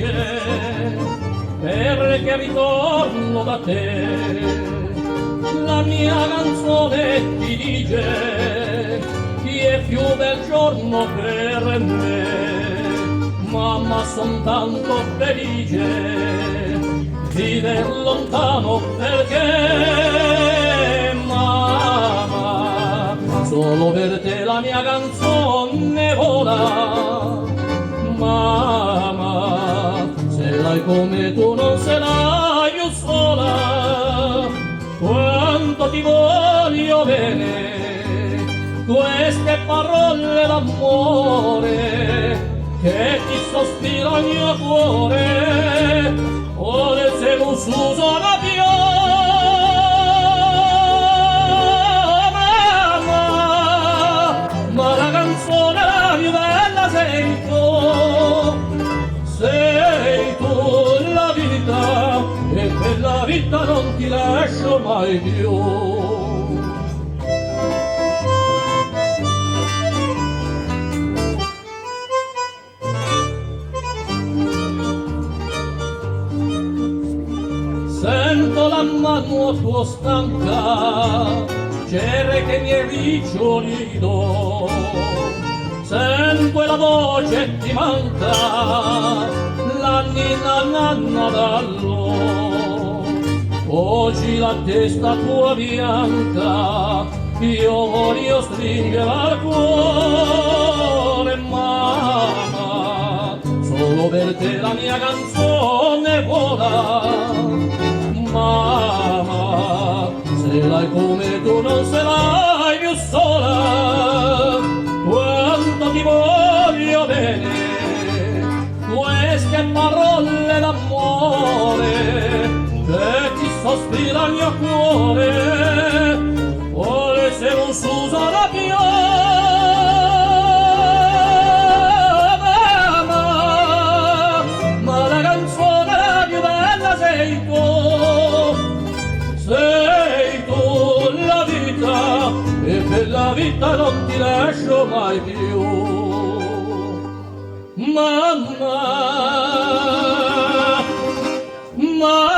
felice perché ritorno da te. La mia canzone ti dice che è più bel giorno per me. Mamma, son tanto felice viver lontano perché mamma, solo per te la mia canzone vola. Mamma, se l'hai come tu non se l'hai più sola. Quanto ti voglio bene, queste parole d'amore che ti sospira il mio cuore, ora se non s'usa più. Mamma, ma la canzone la più bella sei tu la vita, e per la vita non ti lascio mai più. Sento la mano tua stanca, c'era che mi ricciolido. Sento la voce ti manca, la nina nanna dallo. Oggi la testa tua bianca, io voglio stringere al cuore, mamma, solo per te la mia canzone vola. Mamma, se l'hai come tu non se l'hai più sola. Quanto ti voglio bene, queste parole d'amore che ti sospira il mio cuore, ora se non s'usa più. Mamma, ma la canzone la più bella sei tu la vita, e per la vita non ti lascio mai più. Mamma, mamma.